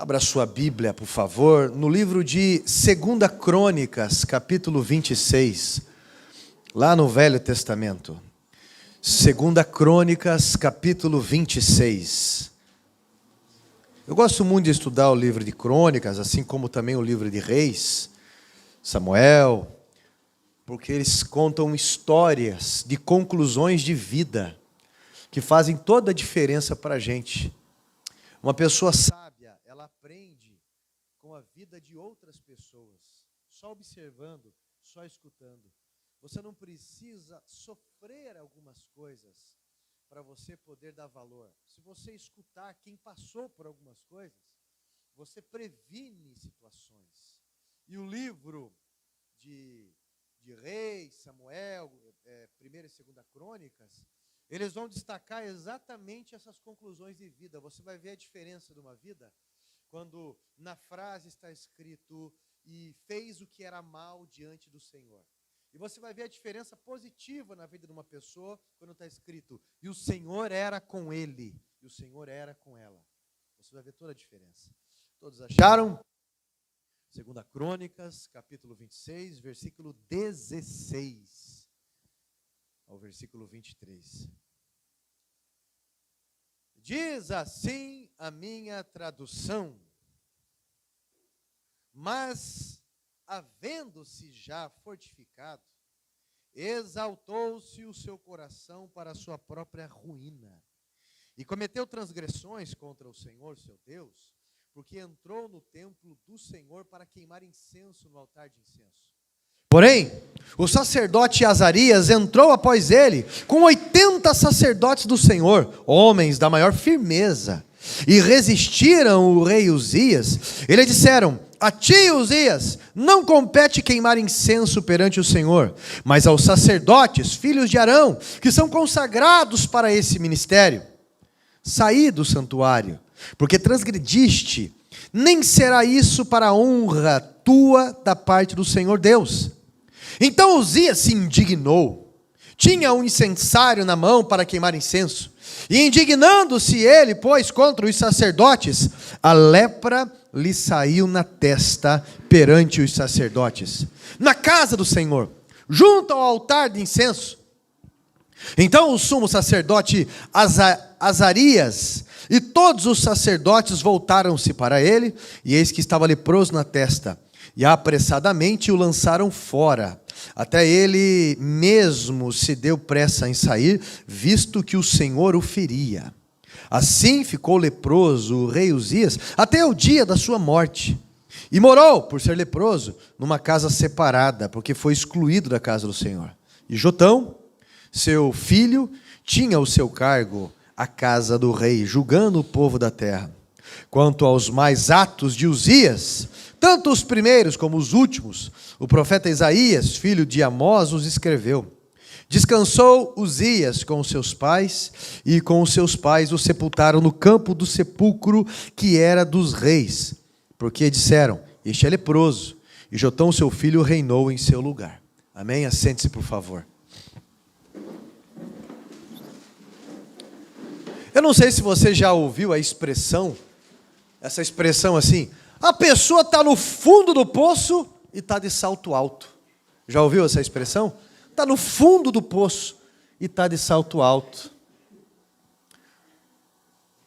Abra sua Bíblia, por favor, no livro de 2 Crônicas, capítulo 26, lá no Velho Testamento. 2 Crônicas, capítulo 26. Eu gosto muito de estudar o livro de Crônicas, assim como também o livro de Reis, Samuel, porque eles contam histórias de conclusões de vida que fazem toda a diferença para a gente. Uma pessoa sábia, ela aprende com a vida de outras pessoas, só observando, só escutando. Você não precisa sofrer algumas coisas para você poder dar valor. Se você escutar quem passou por algumas coisas, você previne situações. E o livro de Reis, Samuel, 1 e 2 Crônicas, eles vão destacar exatamente essas conclusões de vida. Você vai ver a diferença de uma vida quando na frase está escrito e fez o que era mal diante do Senhor. E você vai ver a diferença positiva na vida de uma pessoa quando está escrito e o Senhor era com ele, e o Senhor era com ela. Você vai ver toda a diferença. Todos acharam? 2 Crônicas, capítulo 26, versículo 16 ao versículo 23. Diz assim a minha tradução: mas, havendo-se já fortificado, exaltou-se o seu coração para a sua própria ruína, e cometeu transgressões contra o Senhor, seu Deus, porque entrou no templo do Senhor para queimar incenso no altar de incenso. Porém, o sacerdote Azarias entrou após ele, com 80 sacerdotes do Senhor, homens da maior firmeza, e resistiram o rei Uzias. Eles disseram: a ti, Uzias, não compete queimar incenso perante o Senhor, mas aos sacerdotes, filhos de Arão, que são consagrados para esse ministério. Saí do santuário, porque transgrediste, nem será isso para a honra tua da parte do Senhor Deus. Então Uzias se indignou, tinha um incensário na mão para queimar incenso, e indignando-se ele, pois, contra os sacerdotes, a lepra lhe saiu na testa perante os sacerdotes, na casa do Senhor, junto ao altar de incenso. Então o sumo sacerdote Azarias e todos os sacerdotes voltaram-se para ele, e eis que estava leproso na testa, e apressadamente o lançaram fora. Até ele mesmo se deu pressa em sair, visto que o Senhor o feria. Assim ficou leproso o rei Uzias até o dia da sua morte. E morou, por ser leproso, numa casa separada, porque foi excluído da casa do Senhor. E Jotão, seu filho, tinha o seu cargo a casa do rei, julgando o povo da terra. Quanto aos mais atos de Uzias, tanto os primeiros como os últimos, o profeta Isaías, filho de Amós, os escreveu. Descansou Uzias com os seus pais, e com os seus pais o sepultaram no campo do sepulcro que era dos reis, porque disseram: este é leproso, e Jotão seu filho reinou em seu lugar. Amém? Assente-se, por favor. Eu não sei se você já ouviu a expressão, essa expressão assim: a pessoa está no fundo do poço e está de salto alto. Já ouviu essa expressão? Está no fundo do poço e está de salto alto.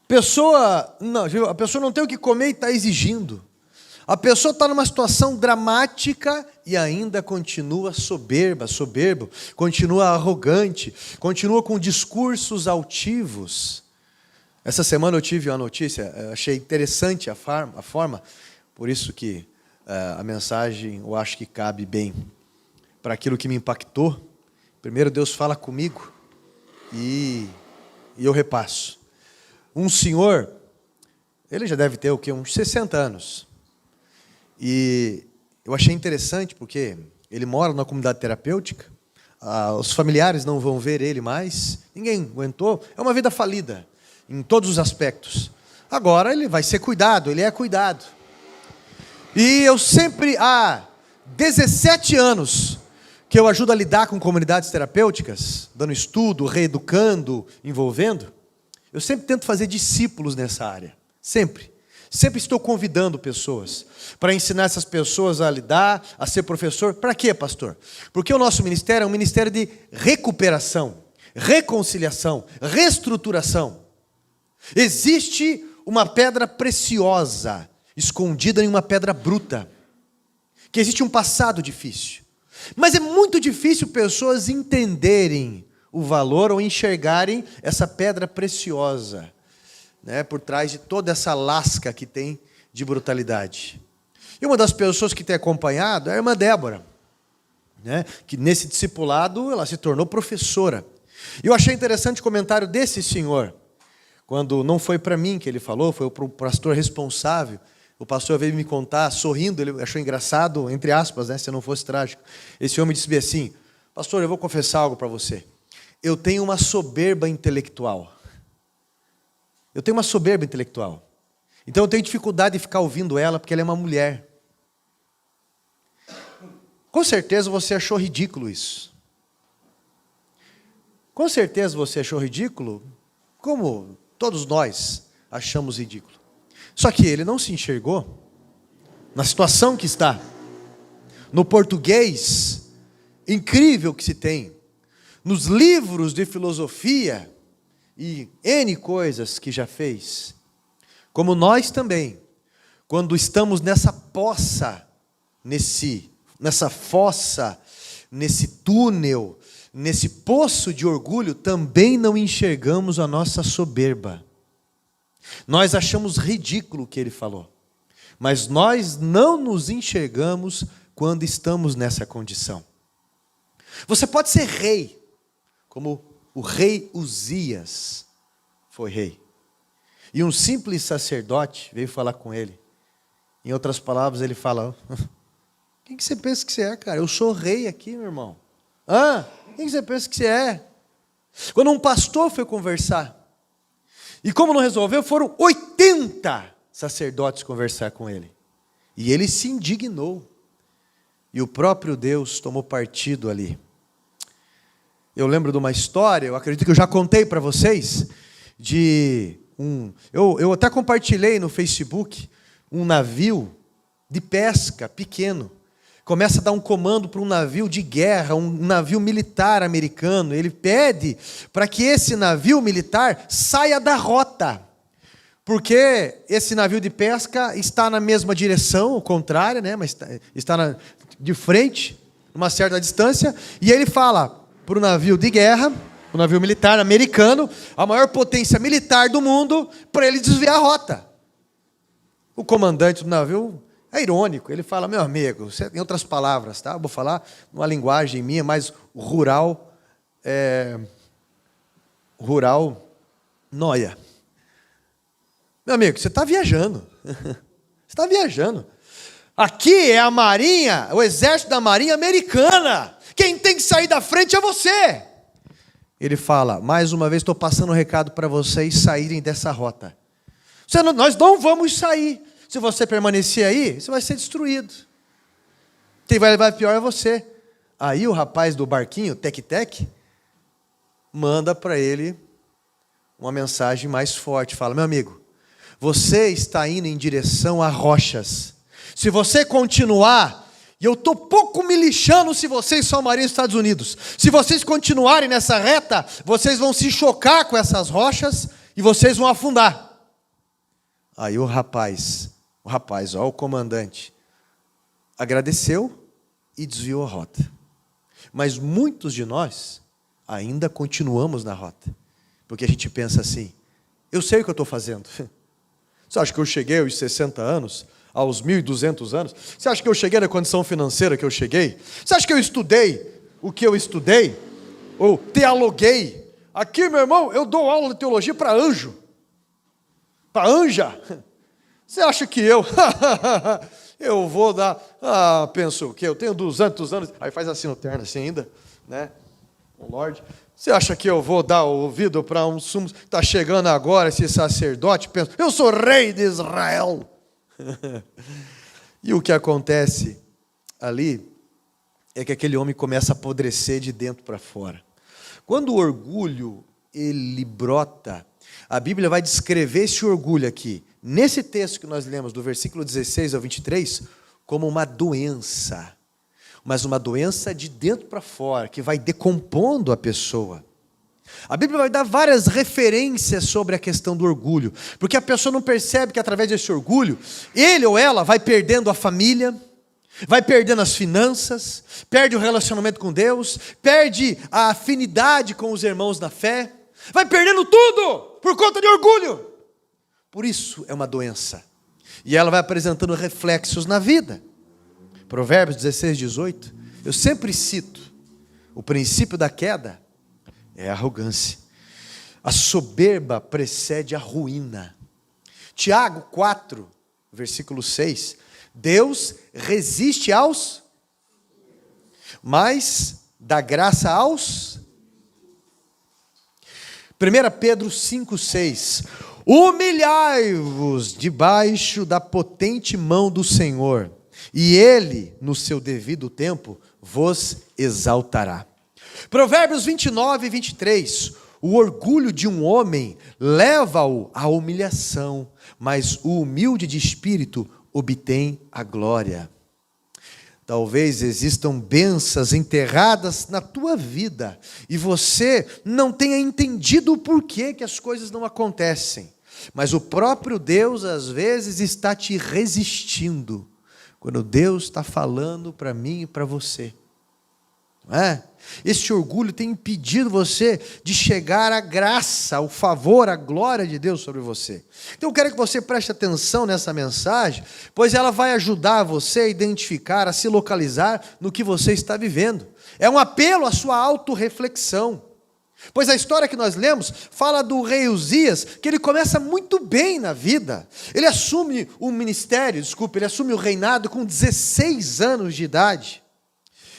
A pessoa não tem o que comer e está exigindo. A pessoa está numa situação dramática e ainda continua soberbo, continua arrogante, continua com discursos altivos. Essa semana eu tive uma notícia, achei interessante a forma, por isso que a mensagem eu acho que cabe bem para aquilo que me impactou. Primeiro Deus fala comigo e eu repasso. Um senhor, ele já deve ter o quê? Uns 60 anos. E eu achei interessante porque ele mora numa comunidade terapêutica, os familiares não vão ver ele mais, ninguém aguentou, é uma vida falida em todos os aspectos. Agora ele vai ser cuidado, ele é cuidado. E eu sempre, há 17 anos, que eu ajudo a lidar com comunidades terapêuticas, dando estudo, reeducando, envolvendo, eu sempre tento fazer discípulos nessa área, sempre. Sempre estou convidando pessoas para ensinar essas pessoas a lidar, a ser professor. Para quê, pastor? Porque o nosso ministério é um ministério de recuperação, reconciliação, reestruturação. Existe uma pedra preciosa escondida em uma pedra bruta, que existe um passado difícil. Mas é muito difícil pessoas entenderem o valor ou enxergarem essa pedra preciosa, né, por trás de toda essa lasca que tem de brutalidade. E uma das pessoas que tem acompanhado é a irmã Débora, né, que nesse discipulado ela se tornou professora. E eu achei interessante o comentário desse senhor, quando não foi para mim que ele falou, foi para o pastor responsável. O pastor veio me contar, sorrindo, ele achou engraçado, entre aspas, né, se não fosse trágico. Esse homem disse assim: pastor, eu vou confessar algo para você. Eu tenho uma soberba intelectual. Eu tenho uma soberba intelectual. Então eu tenho dificuldade de ficar ouvindo ela, porque ela é uma mulher. Com certeza você achou ridículo isso. Com certeza você achou ridículo, como todos nós achamos ridículo. Só que ele não se enxergou na situação que está, no português incrível que se tem, nos livros de filosofia e N coisas que já fez, como nós também, quando estamos nessa poça, nessa fossa, nesse túnel, nesse poço de orgulho, também não enxergamos a nossa soberba. Nós achamos ridículo o que ele falou, mas nós não nos enxergamos quando estamos nessa condição. Você pode ser rei, como o rei Uzias foi rei. E um simples sacerdote veio falar com ele. Em outras palavras, ele fala: quem que você pensa que você é, cara? Eu sou rei aqui, meu irmão. Quem que você pensa que você é? Quando um pastor foi conversar, e como não resolveu, foram 80 sacerdotes conversar com ele. E ele se indignou. E o próprio Deus tomou partido ali. Eu lembro de uma história, eu acredito que eu já contei para vocês, eu até compartilhei no Facebook, um navio de pesca pequeno. Começa a dar um comando para um navio de guerra, um navio militar americano. Ele pede para que esse navio militar saia da rota, porque esse navio de pesca está na mesma direção, contrária, né? Mas está de frente, uma certa distância, e ele fala para o navio de guerra, o navio militar americano, a maior potência militar do mundo, para ele desviar a rota. O comandante do navio é irônico, ele fala: meu amigo, em outras palavras, tá? Eu vou falar numa linguagem minha mais rural, noia. Meu amigo, você está viajando. Você está viajando. Aqui é a Marinha, o exército da Marinha Americana. Quem tem que sair da frente é você. Ele fala: mais uma vez estou passando um recado para vocês saírem dessa rota. Nós não vamos sair. Se você permanecer aí, você vai ser destruído. Quem vai levar pior é você. Aí o rapaz do barquinho, Tec-Tec, manda para ele uma mensagem mais forte. Fala: meu amigo, você está indo em direção a rochas. Se você continuar, e eu estou pouco me lixando se vocês são Marinha dos Estados Unidos, se vocês continuarem nessa reta, vocês vão se chocar com essas rochas e vocês vão afundar. Aí o comandante, agradeceu e desviou a rota. Mas muitos de nós ainda continuamos na rota, porque a gente pensa assim: eu sei o que eu estou fazendo. Você acha que eu cheguei aos 60 anos, aos 1.200 anos? Você acha que eu cheguei na condição financeira que eu cheguei? Você acha que eu estudei o que eu estudei? Ou teologuei? Aqui, meu irmão, eu dou aula de teologia para anjo, para anja. Você acha que eu vou dar, penso que eu tenho 200 anos, aí faz assim no terno, assim ainda, né, o Lorde. Você acha que eu vou dar ouvido para um sumo, está chegando agora esse sacerdote, penso, eu sou rei de Israel. E o que acontece ali é que aquele homem começa a apodrecer de dentro para fora. Quando o orgulho, ele brota, a Bíblia vai descrever esse orgulho aqui, nesse texto que nós lemos, do versículo 16 ao 23, como uma doença, mas uma doença de dentro para fora, que vai decompondo a pessoa. A Bíblia vai dar várias referências sobre a questão do orgulho, porque a pessoa não percebe que através desse orgulho, ele ou ela vai perdendo a família, vai perdendo as finanças, perde o relacionamento com Deus, perde a afinidade com os irmãos na fé, vai perdendo tudo por conta de orgulho. Por isso é uma doença. E ela vai apresentando reflexos na vida. Provérbios 16, 18, eu sempre cito, o princípio da queda é a arrogância. A soberba precede a ruína. Tiago 4, versículo 6, Deus resiste aos, mas dá graça aos. 1 Pedro 5, 6, humilhai-vos debaixo da potente mão do Senhor, e Ele, no seu devido tempo, vos exaltará. Provérbios 29 e 23, o orgulho de um homem leva-o à humilhação, mas o humilde de espírito obtém a glória. Talvez existam bênçãos enterradas na tua vida, e você não tenha entendido o porquê que as coisas não acontecem, mas o próprio Deus às vezes está te resistindo, quando Deus está falando para mim e para você. Não é? Esse orgulho tem impedido você de chegar à graça, ao favor, à glória de Deus sobre você. Então eu quero que você preste atenção nessa mensagem, pois ela vai ajudar você a identificar, a se localizar no que você está vivendo. É um apelo à sua autorreflexão. Pois a história que nós lemos fala do rei Uzias, que ele começa muito bem na vida. Ele assume o ministério, ele assume o reinado com 16 anos de idade.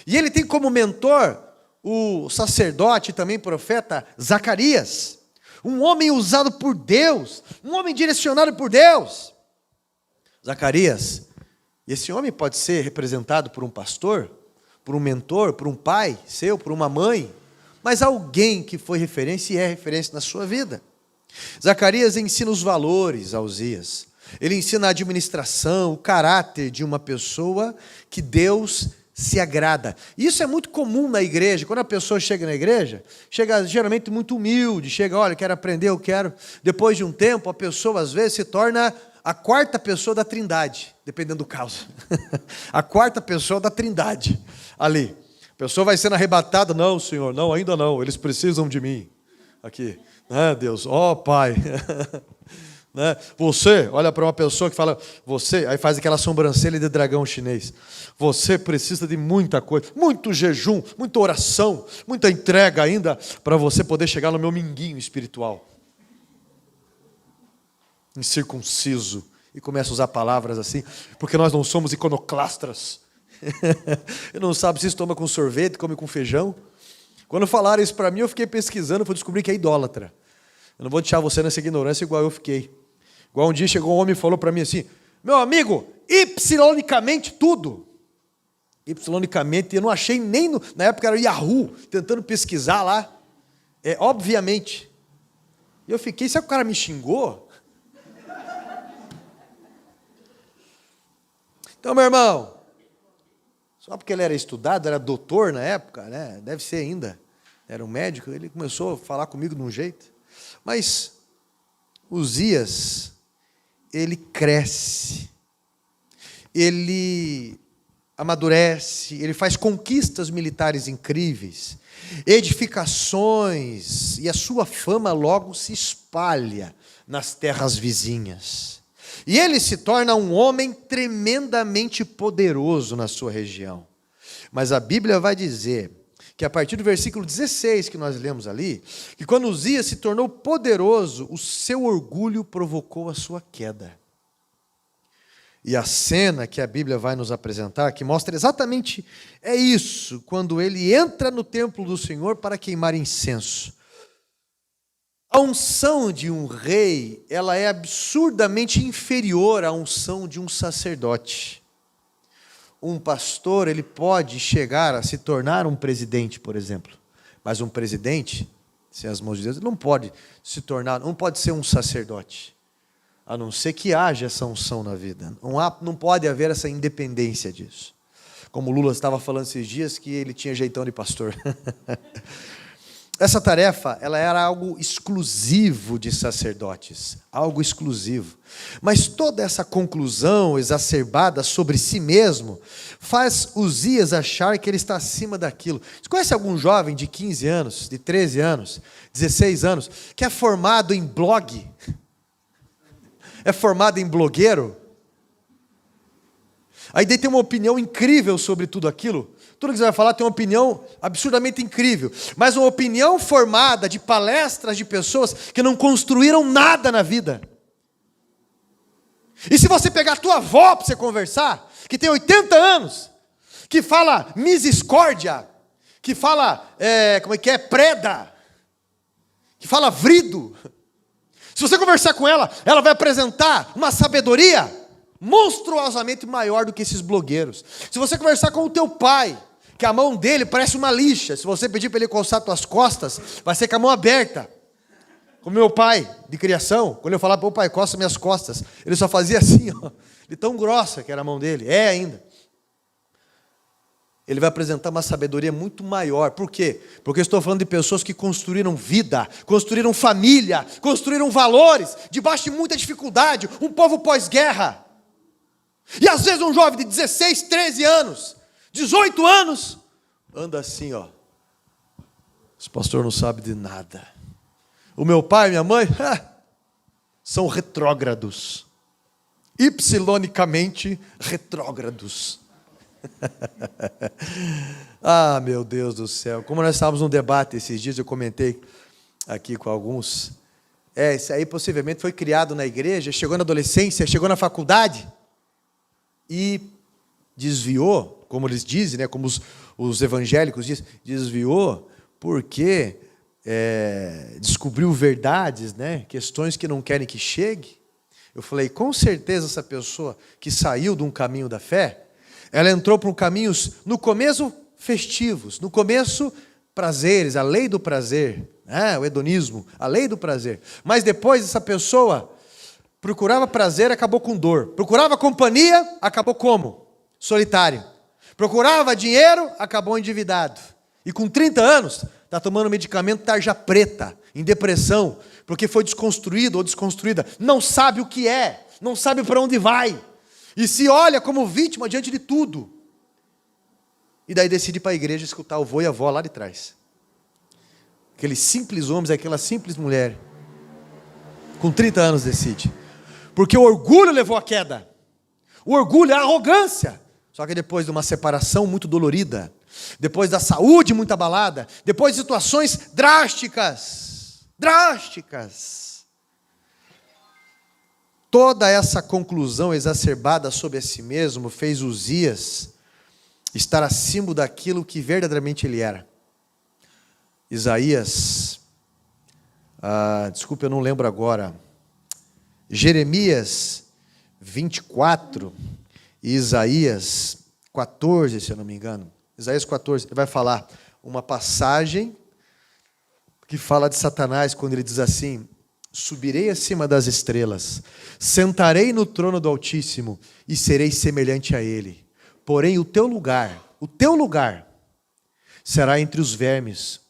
E ele tem como mentor o sacerdote e também profeta Zacarias, um homem usado por Deus, um homem direcionado por Deus. Zacarias, esse homem pode ser representado por um pastor, por um mentor, por um pai seu, por uma mãe, mas alguém que foi referência e é referência na sua vida. Zacarias ensina os valores a Uzias, ele ensina a administração, o caráter de uma pessoa que Deus se agrada. Isso é muito comum na igreja. Quando a pessoa chega na igreja, chega geralmente muito humilde, chega, olha, quero aprender, eu quero. Depois de um tempo, a pessoa às vezes se torna a quarta pessoa da trindade, dependendo do caso. A quarta pessoa da trindade, ali. A pessoa vai sendo arrebatada, não, Senhor, não, ainda não, eles precisam de mim. Aqui, Deus, Pai. Você, olha para uma pessoa que fala, você, aí faz aquela sobrancelha de dragão chinês. Você precisa de muita coisa, muito jejum, muita oração, muita entrega ainda, para você poder chegar no meu minguinho espiritual. Incircunciso. E começa a usar palavras assim, porque nós não somos iconoclastas. Eu não sabe se isso toma com sorvete, come com feijão. Quando falaram isso para mim, eu fiquei pesquisando, fui descobrir que é idólatra. Eu não vou deixar você nessa ignorância igual eu fiquei. Igual um dia chegou um homem e falou para mim assim, meu amigo, ypsilonicamente tudo. Ypsilonicamente, eu não achei nem, na época era o Yahoo, tentando pesquisar lá. Obviamente. E eu fiquei, será que o cara me xingou? Então, meu irmão, só porque ele era estudado, era doutor na época, né? Deve ser ainda, era um médico, ele começou a falar comigo de um jeito. Mas Uzias, ele cresce, ele amadurece, ele faz conquistas militares incríveis, edificações, e a sua fama logo se espalha nas terras vizinhas. E ele se torna um homem tremendamente poderoso na sua região. Mas a Bíblia vai dizer que a partir do versículo 16 que nós lemos ali, que quando Uzias se tornou poderoso, o seu orgulho provocou a sua queda. E a cena que a Bíblia vai nos apresentar, que mostra exatamente isso, quando ele entra no templo do Senhor para queimar incenso. A unção de um rei, ela é absurdamente inferior à unção de um sacerdote. Um pastor, ele pode chegar a se tornar um presidente, por exemplo. Mas um presidente, sem as mãos de Deus, não pode se tornar, não pode ser um sacerdote. A não ser que haja essa unção na vida. Não pode haver essa independência disso. Como o Lula estava falando esses dias, que ele tinha jeitão de pastor. Essa tarefa, ela era algo exclusivo de sacerdotes, algo exclusivo. Mas toda essa conclusão exacerbada sobre si mesmo faz Uzias achar que ele está acima daquilo. Você conhece algum jovem de 15 anos, de 13 anos, 16 anos, que é formado em blog? É formado em blogueiro? Aí daí tem uma opinião incrível sobre tudo aquilo. Tudo que você vai falar tem uma opinião absurdamente incrível. Mas uma opinião formada de palestras de pessoas que não construíram nada na vida. E se você pegar a tua avó para você conversar, que tem 80 anos, que fala misicórdia, que fala, preda, que fala vrido. Se você conversar com ela, ela vai apresentar uma sabedoria monstruosamente maior do que esses blogueiros. Se você conversar com o teu pai, que a mão dele parece uma lixa, se você pedir para ele coçar tuas costas, vai ser com a mão aberta. Como meu pai, de criação, quando eu falava para o pai, coça minhas costas, ele só fazia assim, ó, de tão grossa que era a mão dele, é ainda. Ele vai apresentar uma sabedoria muito maior. Por quê? Porque eu estou falando de pessoas que construíram vida, construíram família, construíram valores, debaixo de muita dificuldade, um povo pós-guerra. E às vezes um jovem de 16, 13 anos, 18 anos, anda assim, ó. Esse pastor não sabe de nada. O meu pai e minha mãe são retrógrados. Ypsilonicamente retrógrados. Ah, meu Deus do céu. Como nós estávamos num debate esses dias, eu comentei aqui com alguns. Esse aí possivelmente foi criado na igreja, chegou na adolescência, chegou na faculdade e desviou, como eles dizem, né, como os evangélicos dizem, desviou porque descobriu verdades, né, questões que não querem que chegue. Eu falei, com certeza essa pessoa que saiu de um caminho da fé, ela entrou para um caminhos, no começo, festivos, no começo, prazeres, a lei do prazer, o hedonismo, a lei do prazer. Mas depois essa pessoa procurava prazer, acabou com dor. Procurava companhia, acabou como? Solitário. Procurava dinheiro, acabou endividado. E com 30 anos, está tomando medicamento tarja preta, em depressão, porque foi desconstruído ou desconstruída. Não sabe o que é, não sabe para onde vai. E se olha como vítima diante de tudo. E daí decide ir para a igreja escutar o vô e a avó lá de trás. Aqueles simples homens, aquela simples mulher. Com 30 anos decide. Porque o orgulho levou à queda. O orgulho é a arrogância. Só que depois de uma separação muito dolorida, depois da saúde muito abalada, depois de situações drásticas, toda essa conclusão exacerbada sobre a si mesmo fez Uzias estar acima daquilo que verdadeiramente ele era. Isaías, desculpa, eu não lembro agora, Jeremias 24 e Isaías 14, se eu não me engano, Isaías 14, ele vai falar uma passagem que fala de Satanás, quando ele diz assim: subirei acima das estrelas, sentarei no trono do Altíssimo e serei semelhante a ele. Porém, o teu lugar será entre os vermes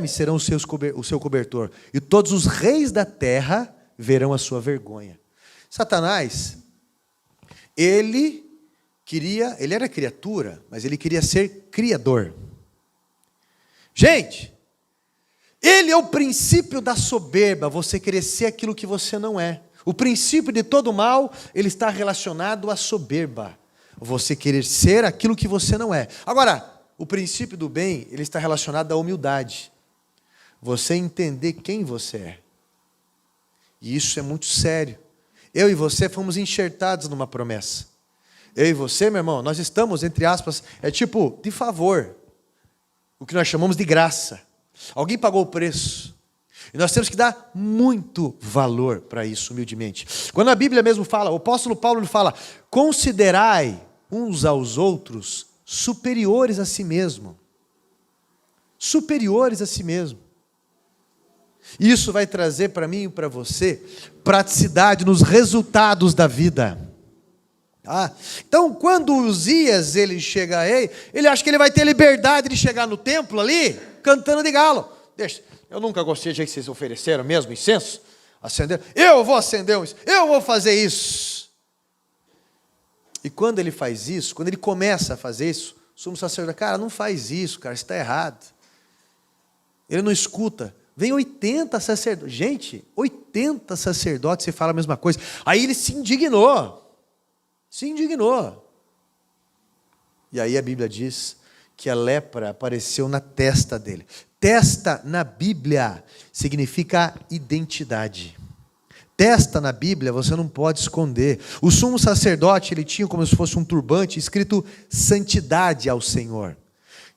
serão o seu cobertor, e todos os reis da terra verão a sua vergonha. Satanás, ele era criatura, mas ele queria ser criador. Gente, ele é o princípio da soberba, você querer ser aquilo que você não é. O princípio de todo mal, ele está relacionado à soberba. Você querer ser aquilo que você não é. Agora, o princípio do bem, ele está relacionado à humildade. Você entender quem você é. E isso é muito sério. Eu e você fomos enxertados numa promessa. Eu e você, meu irmão, nós estamos, entre aspas, tipo, de favor. O que nós chamamos de graça. Alguém pagou o preço. E nós temos que dar muito valor para isso, humildemente. Quando a Bíblia mesmo fala, o apóstolo Paulo fala, considerai uns aos outros superiores a si mesmo. Superiores a si mesmo. Isso vai trazer para mim e para você praticidade nos resultados da vida. Então, quando Uzias ele chega aí, ele acha que ele vai ter liberdade de chegar no templo ali, cantando de galo. Deixa, eu nunca gostei de que vocês ofereceram mesmo incenso, acender. Eu vou acender um incenso, eu vou fazer isso. E quando ele faz isso, quando ele começa a fazer isso, o sumo sacerdote, cara, não faz isso, cara, isso está errado. Ele não escuta. Vem 80 sacerdotes. Gente, 80 sacerdotes, você fala a mesma coisa. Aí ele se indignou. E aí a Bíblia diz que a lepra apareceu na testa dele. Testa na Bíblia significa identidade. Testa na Bíblia você não pode esconder. O sumo sacerdote, ele tinha como se fosse um turbante escrito santidade ao Senhor.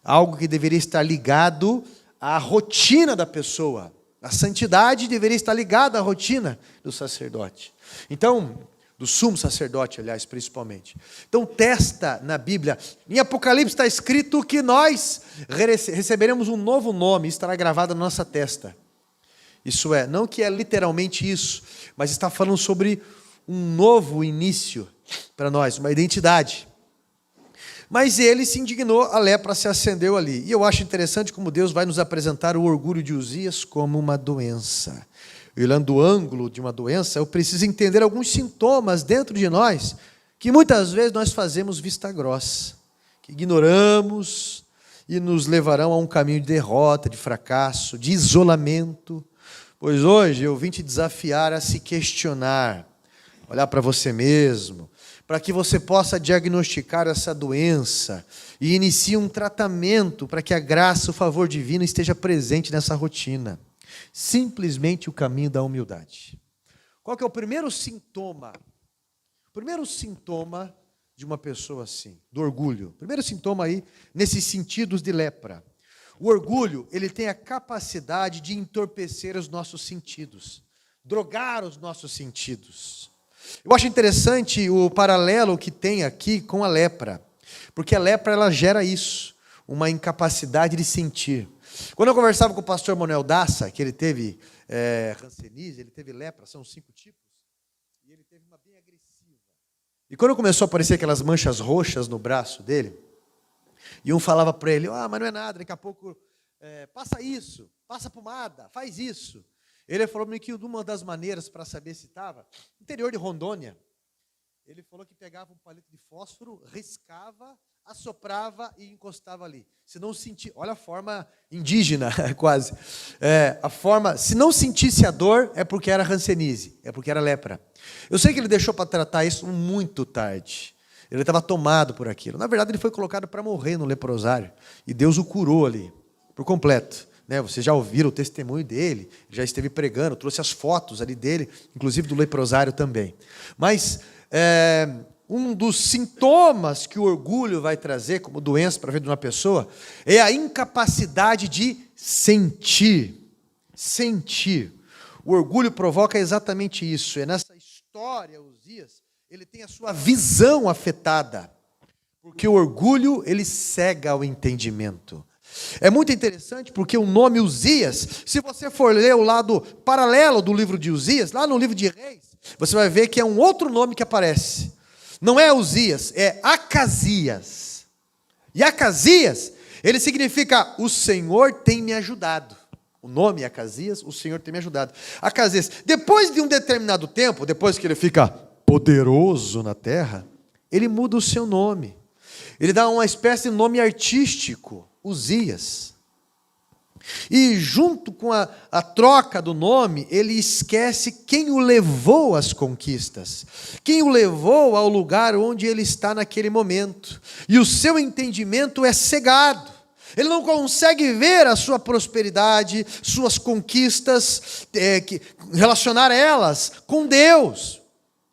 Algo que deveria estar ligado à rotina da pessoa. A santidade deveria estar ligada à rotina do sacerdote. Então, do sumo sacerdote, aliás, principalmente. Então, testa na Bíblia. Em Apocalipse está escrito que nós receberemos um novo nome, estará gravado na nossa testa. Isso é, não que é literalmente isso, mas está falando sobre um novo início para nós, uma identidade. Mas ele se indignou, a lepra se acendeu ali. E eu acho interessante como Deus vai nos apresentar o orgulho de Uzias como uma doença. E olhando do ângulo de uma doença, eu preciso entender alguns sintomas dentro de nós, que muitas vezes nós fazemos vista grossa, que ignoramos e nos levarão a um caminho de derrota, de fracasso, de isolamento. Pois hoje eu vim te desafiar a se questionar, olhar para você mesmo, para que você possa diagnosticar essa doença e inicie um tratamento para que a graça, o favor divino esteja presente nessa rotina. Simplesmente o caminho da humildade. Qual que é o primeiro sintoma? O primeiro sintoma de uma pessoa assim, do orgulho. O primeiro sintoma aí, nesses sentidos de lepra. O orgulho, ele tem a capacidade de entorpecer os nossos sentidos, drogar os nossos sentidos. Eu acho interessante o paralelo que tem aqui com a lepra, porque a lepra ela gera isso, uma incapacidade de sentir. Quando eu conversava com o pastor Manuel Daça, que ele teve hanseníase, ele teve lepra, são 5 tipos, e ele teve uma bem agressiva. E quando começou a aparecer aquelas manchas roxas no braço dele, e um falava para ele, mas não é nada, daqui a pouco passa isso, passa pomada, faz isso. Ele falou que uma das maneiras para saber se estava, interior de Rondônia, ele falou que pegava um palito de fósforo, riscava, assoprava e encostava ali. Se não sentir, olha a forma indígena, quase. Se não sentisse a dor, é porque era hanseníase, é porque era lepra. Eu sei que ele deixou para tratar isso muito tarde. Ele estava tomado por aquilo. Na verdade, ele foi colocado para morrer no leprosário. E Deus o curou ali, por completo. Vocês já ouviram o testemunho dele, já esteve pregando, trouxe as fotos ali dele, inclusive do leprosário também. Mas um dos sintomas que o orgulho vai trazer como doença para a vida de uma pessoa é a incapacidade de sentir. Sentir. O orgulho provoca exatamente isso. É nessa história, Uzias, ele tem a sua visão afetada. Porque o orgulho, ele cega o entendimento. É muito interessante porque o nome Uzias, se você for ler o lado paralelo do livro de Uzias, lá no livro de Reis, você vai ver que é um outro nome que aparece. Não é Uzias, é Acasias. E Acasias, ele significa o Senhor tem me ajudado. O nome é Acasias, o Senhor tem me ajudado. Acasias, depois de um determinado tempo, depois que ele fica poderoso na terra, ele muda o seu nome. Ele dá uma espécie de nome artístico, Uzias. E junto com a troca do nome, ele esquece quem o levou às conquistas, quem o levou ao lugar onde ele está naquele momento. E o seu entendimento é cegado. Ele não consegue ver a sua prosperidade, suas conquistas, relacionar elas com Deus,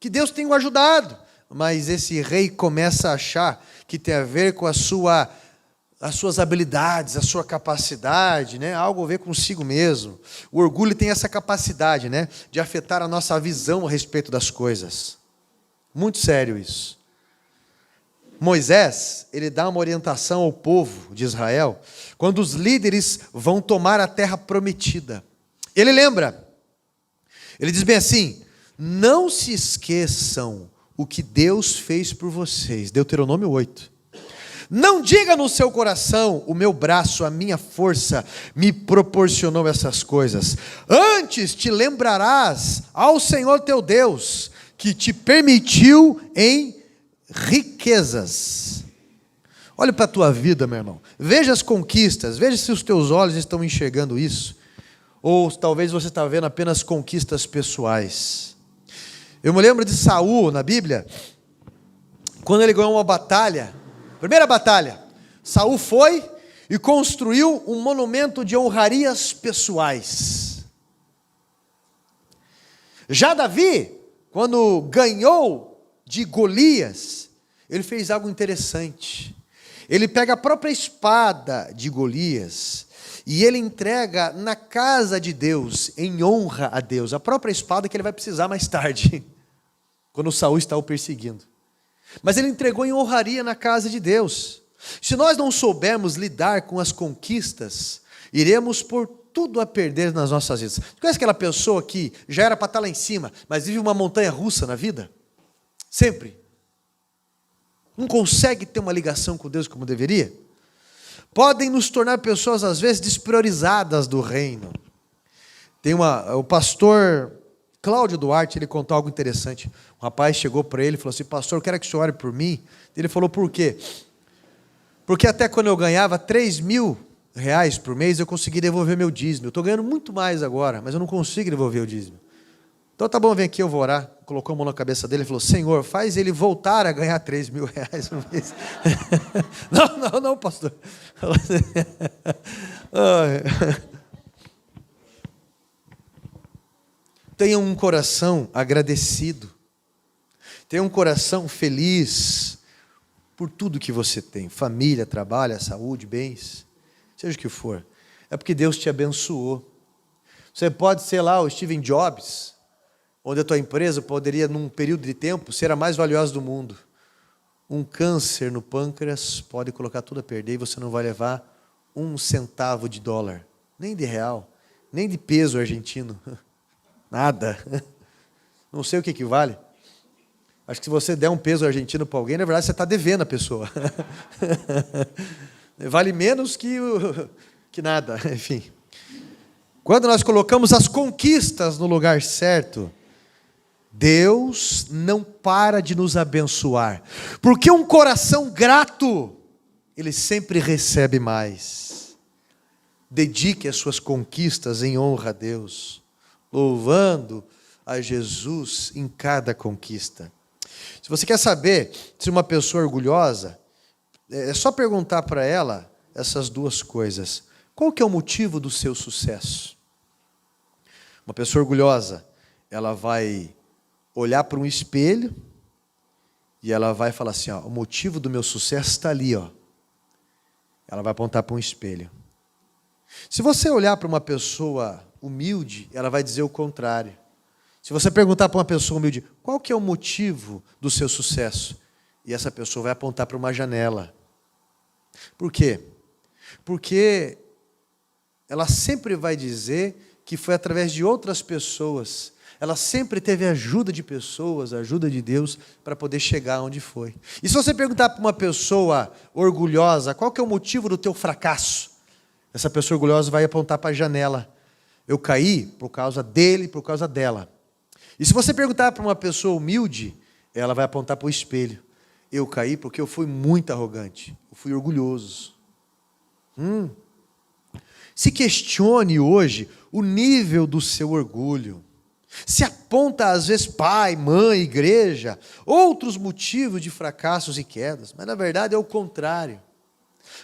que Deus tem o ajudado. Mas esse rei começa a achar que tem a ver com as suas habilidades, a sua capacidade, algo a ver consigo mesmo. O orgulho tem essa capacidade, de afetar a nossa visão a respeito das coisas. Muito sério isso. Moisés, ele dá uma orientação ao povo de Israel, quando os líderes vão tomar a terra prometida. Ele lembra, ele diz bem assim: não se esqueçam o que Deus fez por vocês. Deuteronômio 8. Não diga no seu coração: o meu braço, a minha força me proporcionou essas coisas. Antes te lembrarás ao Senhor teu Deus, que te permitiu em riquezas. Olha para a tua vida, meu irmão. Veja as conquistas, veja se os teus olhos estão enxergando isso. Ou talvez você está vendo apenas conquistas pessoais. Eu me lembro de Saul na Bíblia, quando ele ganhou uma batalha, primeira batalha, Saul foi e construiu um monumento de honrarias pessoais. Já Davi, quando ganhou de Golias, ele fez algo interessante. Ele pega a própria espada de Golias e ele entrega na casa de Deus, em honra a Deus, a própria espada que ele vai precisar mais tarde, quando Saul está o perseguindo. Mas ele entregou em honraria na casa de Deus. Se nós não soubermos lidar com as conquistas, iremos por tudo a perder nas nossas vidas. Você conhece aquela pessoa que já era para estar lá em cima, mas vive uma montanha russa na vida? Sempre. Não consegue ter uma ligação com Deus como deveria? Podem nos tornar pessoas, às vezes, despriorizadas do reino. O pastor Cláudio Duarte, ele contou algo interessante. Um rapaz chegou para ele e falou assim: pastor, eu quero que o senhor ore por mim. Ele falou: por quê? Porque até quando eu ganhava 3.000 reais por mês, eu consegui devolver meu dízimo. Eu estou ganhando muito mais agora, mas eu não consigo devolver o dízimo. Então tá bom, vem aqui, eu vou orar. Colocou a mão na cabeça dele e falou: Senhor, faz ele voltar a ganhar 3.000 reais por mês. Não, pastor. Tenha um coração agradecido. Tenha um coração feliz por tudo que você tem. Família, trabalho, saúde, bens, seja o que for. É porque Deus te abençoou. Você pode ser lá o Steve Jobs, onde a tua empresa poderia, num período de tempo, ser a mais valiosa do mundo. Um câncer no pâncreas pode colocar tudo a perder e você não vai levar um centavo de dólar, nem de real, nem de peso argentino, nada. Não sei o que vale. Acho que se você der um peso argentino para alguém, na verdade você está devendo a pessoa. Vale menos que nada, enfim. Quando nós colocamos as conquistas no lugar certo, Deus não para de nos abençoar, porque um coração grato, ele sempre recebe mais. Dedique as suas conquistas em honra a Deus, louvando a Jesus em cada conquista. Se você quer saber se uma pessoa é orgulhosa, é só perguntar para ela essas duas coisas. Qual que é o motivo do seu sucesso? Uma pessoa orgulhosa, ela vai olhar para um espelho e ela vai falar assim: ó, o motivo do meu sucesso está ali, ó. Ela vai apontar para um espelho. Se você olhar para uma pessoa humilde, ela vai dizer o contrário. Se você perguntar para uma pessoa humilde, qual que é o motivo do seu sucesso? E essa pessoa vai apontar para uma janela. Por quê? Porque ela sempre vai dizer que foi através de outras pessoas. Ela sempre teve ajuda de pessoas, ajuda de Deus, para poder chegar onde foi. E se você perguntar para uma pessoa orgulhosa, qual que é o motivo do teu fracasso? Essa pessoa orgulhosa vai apontar para a janela. Eu caí por causa dele, por causa dela. E se você perguntar para uma pessoa humilde, ela vai apontar para o espelho. Eu caí porque eu fui muito arrogante, eu fui orgulhoso. Se questione hoje o nível do seu orgulho. Se aponta às vezes pai, mãe, igreja, outros motivos de fracassos e quedas, mas na verdade é o contrário.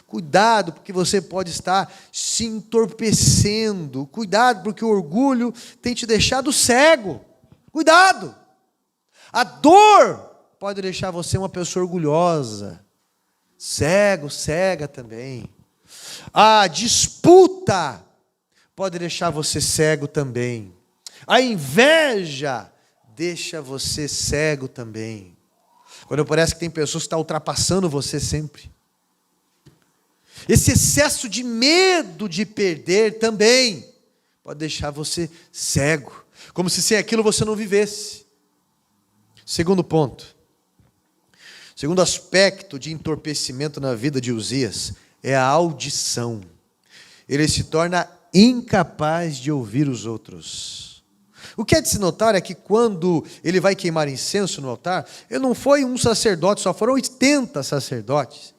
Cuidado, porque você pode estar se entorpecendo. Cuidado, porque o orgulho tem te deixado cego. Cuidado! A dor pode deixar você uma pessoa orgulhosa, cego, cega também. A disputa pode deixar você cego também. A inveja deixa você cego também. Quando parece que tem pessoas que estão ultrapassando você sempre. Esse excesso de medo de perder também pode deixar você cego, como se sem aquilo você não vivesse. Segundo ponto, segundo aspecto de entorpecimento na vida de Uzias, é a audição. Ele se torna incapaz de ouvir os outros. O que é de se notar é que quando ele vai queimar incenso no altar, ele não foi um sacerdote, só foram 80 sacerdotes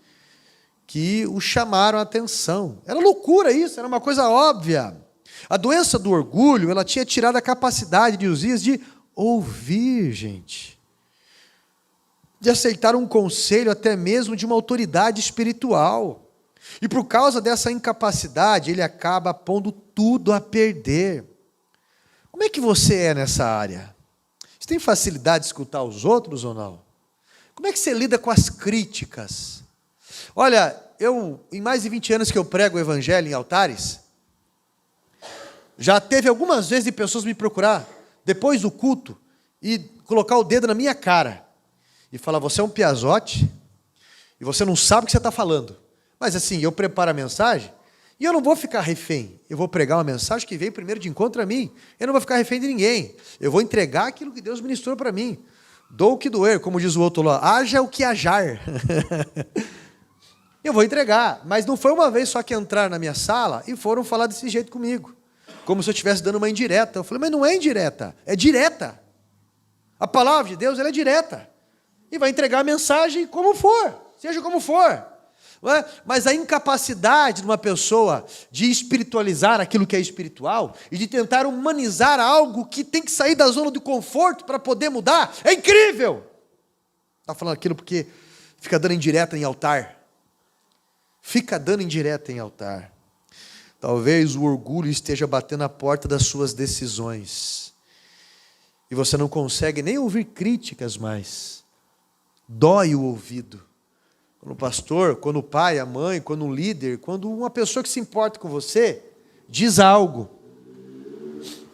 que o chamaram a atenção. Era loucura isso, era uma coisa óbvia. A doença do orgulho, ela tinha tirado a capacidade de Uzias de ouvir, gente. De aceitar um conselho até mesmo de uma autoridade espiritual. E por causa dessa incapacidade, ele acaba pondo tudo a perder. Como é que você é nessa área? Você tem facilidade de escutar os outros ou não? Como é que você lida com as críticas? Olha, em mais de 20 anos que eu prego o evangelho em altares, já teve algumas vezes de pessoas me procurar, depois do culto, e colocar o dedo na minha cara, e falar, você é um piazote, e você não sabe o que você está falando. Mas assim, eu preparo a mensagem, e eu não vou ficar refém. Eu vou pregar uma mensagem que veio primeiro de encontro a mim. Eu não vou ficar refém de ninguém. Eu vou entregar aquilo que Deus ministrou para mim. Dou o que doer, como diz o outro lá, haja o que hajar. Eu vou entregar. Mas não foi uma vez só que entraram na minha sala e foram falar desse jeito comigo. Como se eu estivesse dando uma indireta. Eu falei, mas não é indireta, é direta. A palavra de Deus, ela é direta. E vai entregar a mensagem como for, seja como for. Não é? Mas a incapacidade de uma pessoa de espiritualizar aquilo que é espiritual e de tentar humanizar algo que tem que sair da zona de conforto para poder mudar, é incrível. Está falando aquilo porque fica dando indireta em altar. Fica dando indireta em altar. Talvez o orgulho esteja batendo a porta das suas decisões. E você não consegue nem ouvir críticas mais. Dói o ouvido. Quando o pastor, quando o pai, a mãe, quando um líder, quando uma pessoa que se importa com você, diz algo,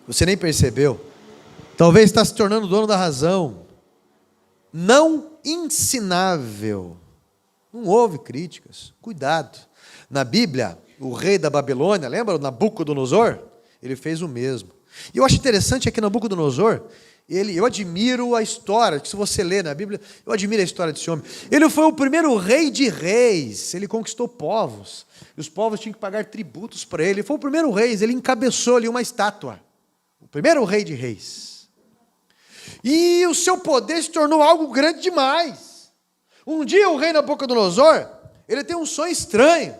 você nem percebeu. Talvez está se tornando dono da razão. Não ensinável. Não houve críticas. Cuidado. Na Bíblia, o rei da Babilônia, lembra o Nabucodonosor? Ele fez o mesmo. E eu acho interessante aqui Nabucodonosor, eu admiro a história, que se você ler na Bíblia, eu admiro a história desse homem. Ele foi o primeiro rei de reis, ele conquistou povos, e os povos tinham que pagar tributos para ele. Ele foi o primeiro rei, ele encabeçou ali uma estátua, o primeiro rei de reis. E o seu poder se tornou algo grande demais. Um dia o rei Nabucodonosor, ele tem um sonho estranho.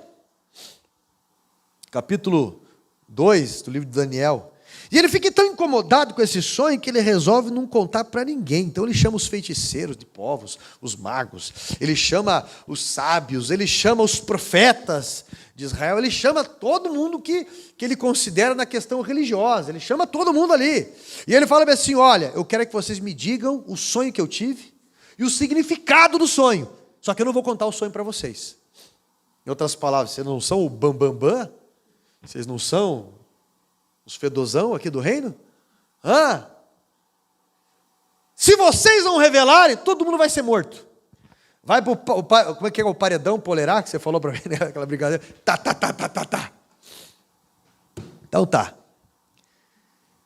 Capítulo 2 do livro de Daniel. E ele fica tão incomodado com esse sonho que ele resolve não contar para ninguém. Então ele chama os feiticeiros de povos, os magos, ele chama os sábios, ele chama os profetas de Israel, ele chama todo mundo que ele considera na questão religiosa, ele chama todo mundo ali. E ele fala assim, olha, eu quero que vocês me digam o sonho que eu tive e o significado do sonho, só que eu não vou contar o sonho para vocês. Em outras palavras, vocês não são o bambambam? Vocês não são os fedozão aqui do reino? Se vocês não revelarem, todo mundo vai ser morto. Vai para como é que é o paredão polerá que você falou para mim, né? Aquela brincadeira. Tá. Então tá.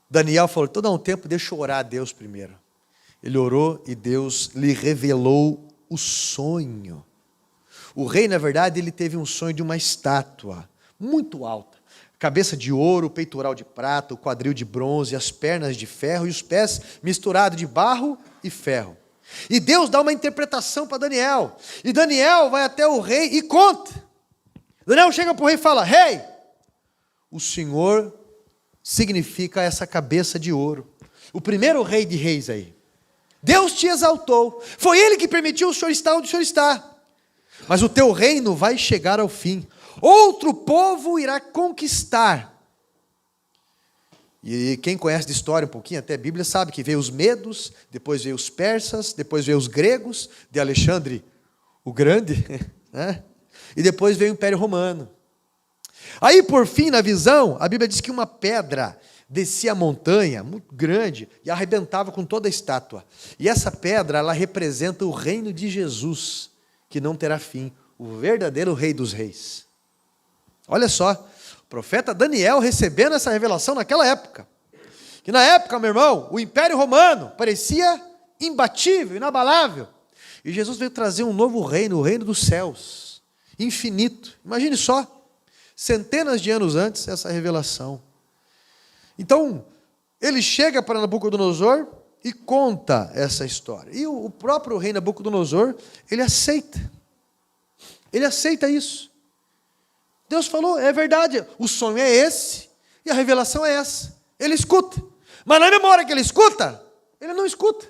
Daniel falou, então dá um tempo, deixa eu orar a Deus primeiro. Ele orou e Deus lhe revelou o sonho. O rei, na verdade, ele teve um sonho de uma estátua muito alta. Cabeça de ouro, peitoral de prata, o quadril de bronze, as pernas de ferro e os pés misturados de barro e ferro. E Deus dá uma interpretação para Daniel. E Daniel vai até o rei e conta. Daniel chega para o rei e fala, rei, o Senhor significa essa cabeça de ouro. O primeiro rei de reis aí. Deus te exaltou. Foi Ele que permitiu o senhor estar onde o senhor está. Mas o teu reino vai chegar ao fim. Outro povo irá conquistar. E quem conhece de história um pouquinho, até a Bíblia, sabe que veio os medos, depois veio os persas, depois veio os gregos, de Alexandre o Grande, né? E depois veio o Império Romano. Aí, por fim, na visão, a Bíblia diz que uma pedra descia a montanha, muito grande, e arrebentava com toda a estátua. E essa pedra, ela representa o reino de Jesus, que não terá fim, o verdadeiro rei dos reis. Olha só, profeta Daniel recebendo essa revelação naquela época. Que na época, meu irmão, o Império Romano parecia imbatível, inabalável. E Jesus veio trazer um novo reino, o reino dos céus, infinito. Imagine só, centenas de anos antes, essa revelação. Então, ele chega para Nabucodonosor e conta essa história. E o próprio rei Nabucodonosor, ele aceita. Ele aceita isso. Deus falou, é verdade, o sonho é esse e a revelação é essa. Ele escuta. Mas na mesma hora que ele escuta, ele não escuta.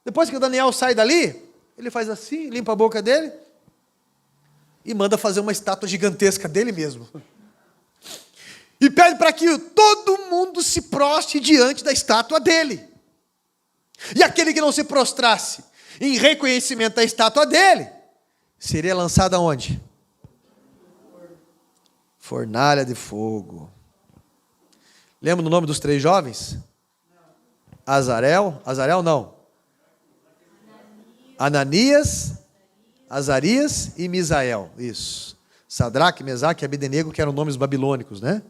Depois que o Daniel sai dali, ele faz assim, limpa a boca dele e manda fazer uma estátua gigantesca dele mesmo. E pede para que todo mundo se prostre diante da estátua dele. E aquele que não se prostrasse em reconhecimento da estátua dele, seria lançado aonde? Fornalha de fogo. Lembra do nome dos 3 jovens? Azarel não. Ananias, Azarias e Misael. Isso. Sadraque, Mesaque e Abednego, que eram nomes babilônicos, né?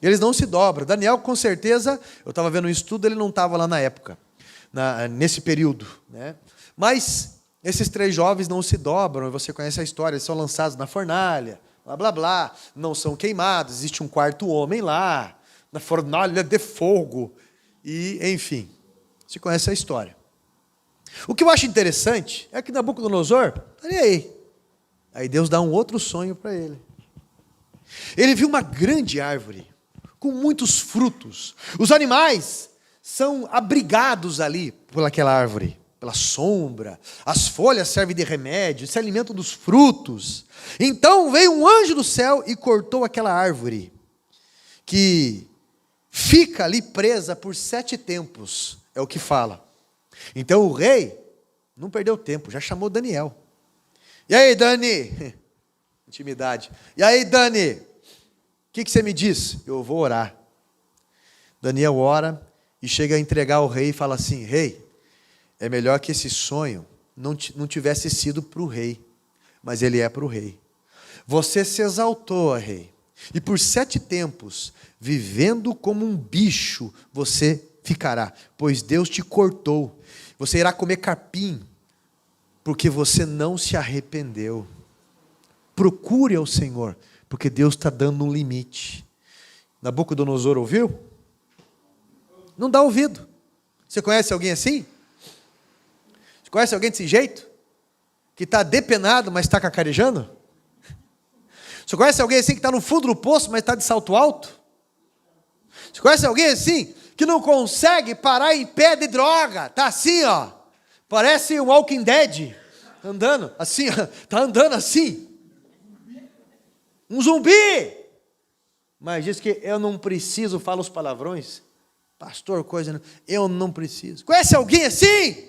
Eles não se dobram. Daniel, com certeza, eu estava vendo um estudo, ele não estava lá na época, nesse período, né? Mas esses 3 jovens não se dobram, você conhece a história, eles são lançados na fornalha, blá, blá, blá, não são queimados, existe um 4º homem lá, na fornalha de fogo, e, enfim, você conhece a história. O que eu acho interessante é que Nabucodonosor, está aí. Aí Deus dá um outro sonho para ele. Ele viu uma grande árvore, com muitos frutos. Os animais são abrigados ali por aquela árvore, pela sombra. As folhas servem de remédio, se alimentam dos frutos. Então veio um anjo do céu e cortou aquela árvore, que fica ali presa por 7 tempos, é o que fala. Então o rei não perdeu tempo, já chamou Daniel. E aí, Dani? Intimidade. E aí, Dani? O que você me diz? Eu vou orar. Daniel ora e chega a entregar ao rei e fala assim: rei, é melhor que esse sonho não tivesse sido para o rei, mas ele é para o rei. Você se exaltou, rei, e por 7 tempos, vivendo como um bicho, você ficará, pois Deus te cortou. Você irá comer capim, porque você não se arrependeu. Procure ao Senhor, porque Deus está dando um limite. Nabucodonosor ouviu? Não dá ouvido. Você conhece alguém assim? Você conhece alguém desse jeito? Que está depenado, mas está cacarejando? Você conhece alguém assim que está no fundo do poço, mas está de salto alto? Você conhece alguém assim que não consegue parar em pé de droga? Está assim, ó. Parece um Walking Dead. Andando assim, ó. Está andando assim. Um zumbi. Mas diz que eu não preciso, fala os palavrões. Pastor, coisa não. Eu não preciso. Conhece alguém assim?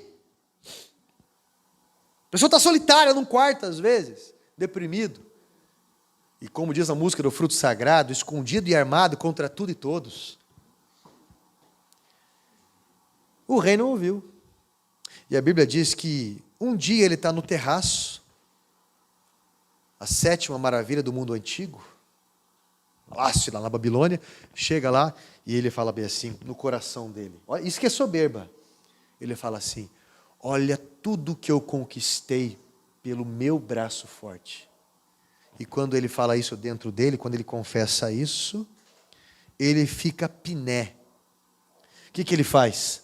A pessoa está solitária num quarto às vezes, deprimido. E como diz a música do Fruto Sagrado, escondido e armado contra tudo e todos. O rei não ouviu. E a Bíblia diz que um dia ele está no terraço, a 7ª maravilha do mundo antigo, palácio lá na Babilônia, chega lá e ele fala bem assim, no coração dele, olha, isso que é soberba, ele fala assim: olha tudo que eu conquistei pelo meu braço forte. E quando ele fala isso dentro dele, quando ele confessa isso, ele fica piné. O que ele faz?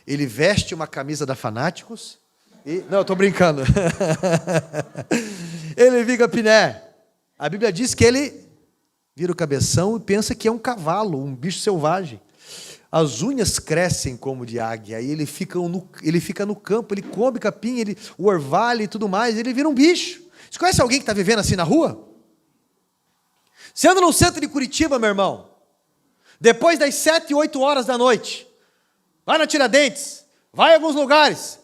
Ele veste uma camisa da Fanáticos e... Não, eu estou brincando. Ele fica piné. A Bíblia diz que ele vira o cabeção e pensa que é um cavalo, um bicho selvagem. As unhas crescem como de águia, aí ele fica no campo, ele come capim, o orvalho e tudo mais, ele vira um bicho. Você conhece alguém que está vivendo assim na rua? Você anda no centro de Curitiba, meu irmão, depois das 7, 8 horas da noite, vai na Tiradentes, vai em alguns lugares,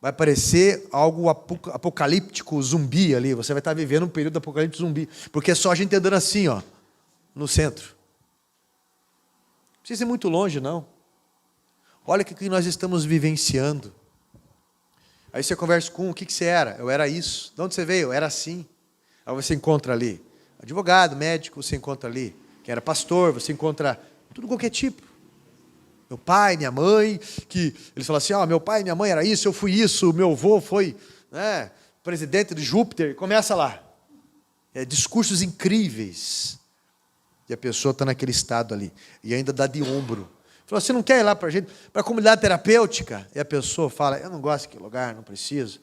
vai parecer algo apocalíptico, zumbi ali, você vai estar vivendo um período apocalíptico zumbi, porque é só a gente andando assim, ó, no centro. Não precisa ir muito longe, não. Olha o que nós estamos vivenciando. Aí você conversa com o que você era? Eu era isso. De onde você veio? Eu era assim. Aí você encontra ali. Advogado, médico, você encontra ali. Quem era pastor, você encontra tudo qualquer tipo. Meu pai, minha mãe, que eles falam assim, meu pai e minha mãe era isso, eu fui isso, meu avô foi presidente de Júpiter. Começa lá. Discursos incríveis. E a pessoa está naquele estado ali. E ainda dá de ombro. Falou, você não quer ir lá para a comunidade terapêutica? E a pessoa fala, eu não gosto daquele lugar, não preciso.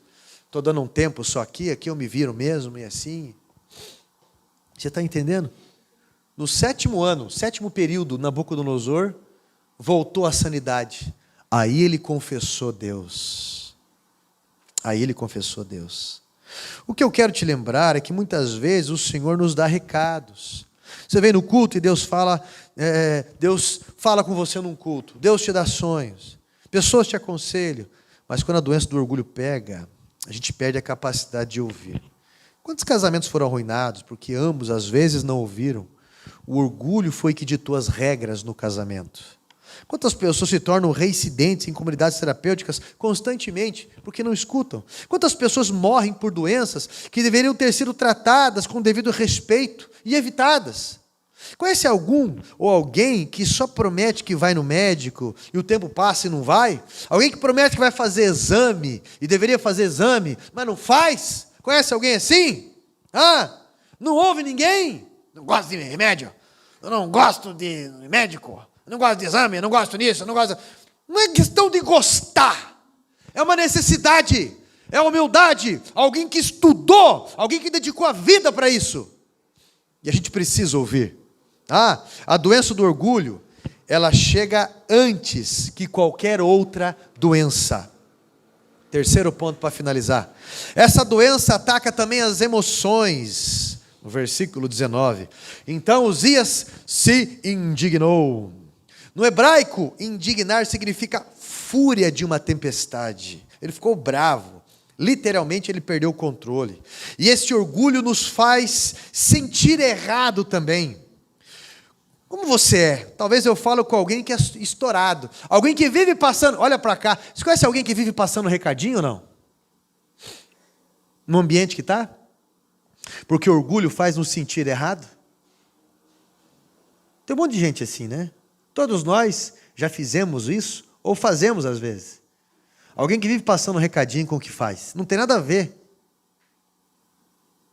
Estou dando um tempo só aqui eu me viro mesmo, e assim. Você está entendendo? No 7º ano, 7º período, Nabucodonosor voltou à sanidade. Aí ele confessou Deus. Aí ele confessou Deus. O que eu quero te lembrar é que muitas vezes o Senhor nos dá recados. Você vem no culto e Deus fala com você num culto. Deus te dá sonhos. Pessoas te aconselham. Mas quando a doença do orgulho pega, a gente perde a capacidade de ouvir. Quantos casamentos foram arruinados porque ambos às vezes não ouviram? O orgulho foi que ditou as regras no casamento. Quantas pessoas se tornam reincidentes em comunidades terapêuticas constantemente porque não escutam? Quantas pessoas morrem por doenças que deveriam ter sido tratadas com devido respeito e evitadas? Conhece algum ou alguém que só promete que vai no médico e o tempo passa e não vai? Alguém que promete que vai fazer exame e deveria fazer exame, mas não faz? Conhece alguém assim? Não ouve ninguém? Não gosto de remédio? Eu não gosto de médico? Eu não gosto de exame? Eu não gosto disso? Eu não gosto... Não é questão de gostar. É uma necessidade. É humildade. Alguém que estudou. Alguém que dedicou a vida para isso. E a gente precisa ouvir. A doença do orgulho, ela chega antes que qualquer outra doença. Terceiro ponto para finalizar. Essa doença ataca também as emoções. No versículo 19. Então Uzias se indignou. No hebraico, indignar significa fúria de uma tempestade. Ele ficou bravo. Literalmente ele perdeu o controle. E esse orgulho nos faz sentir errado também. Como você é? Talvez eu falo com alguém que é estourado. Alguém que vive passando... Olha para cá. Você conhece alguém que vive passando recadinho ou não? No ambiente que está? Porque o orgulho faz nos sentir errado. Tem um monte de gente assim, né? Todos nós já fizemos isso, ou fazemos às vezes. Alguém que vive passando recadinho com o que faz. Não tem nada a ver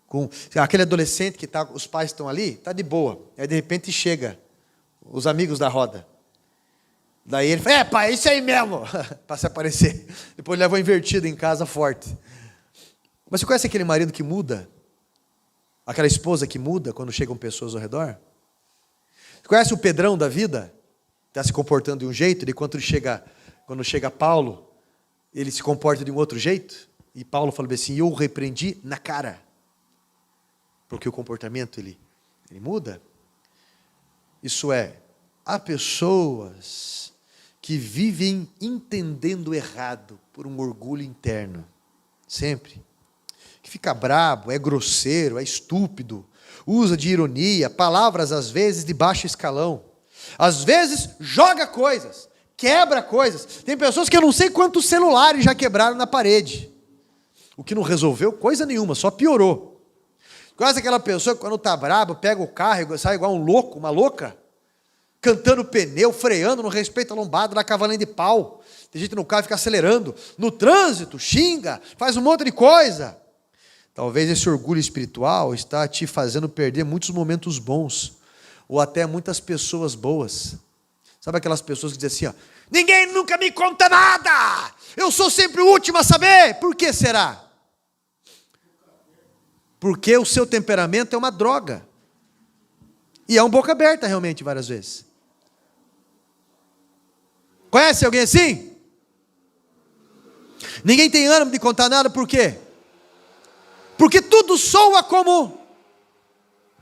com aquele adolescente que os pais estão ali, está de boa. Aí de repente chega os amigos da roda. Daí ele fala, pai, é isso aí mesmo. Para se aparecer. Depois leva uma invertida em casa forte. Mas você conhece aquele marido que muda? Aquela esposa que muda quando chegam pessoas ao redor? Você conhece o Pedrão da vida? Está se comportando de um jeito, e quando chega Paulo, ele se comporta de um outro jeito? E Paulo fala assim, eu o repreendi na cara. Porque o comportamento ele muda. Isso é, há pessoas que vivem entendendo errado por um orgulho interno. Sempre. Que fica brabo, é grosseiro, é estúpido, usa de ironia, palavras às vezes de baixo escalão. Às vezes joga coisas, quebra coisas. Tem pessoas que eu não sei quantos celulares já quebraram na parede. O que não resolveu coisa nenhuma, só piorou. Quase aquela pessoa que quando está brabo, pega o carro e sai igual um louco, uma louca, cantando pneu, freando, não respeita a lombada, dá cavalinho de pau. Tem gente no carro que fica acelerando. No trânsito, xinga, faz um monte de coisa. Talvez esse orgulho espiritual está te fazendo perder muitos momentos bons, ou até muitas pessoas boas. Sabe aquelas pessoas que dizem assim, ninguém nunca me conta nada, eu sou sempre o último a saber. Por que será? Porque o seu temperamento é uma droga. E é um boca aberta realmente várias vezes. Conhece alguém assim? Ninguém tem ânimo de contar nada, por quê? Porque tudo soa como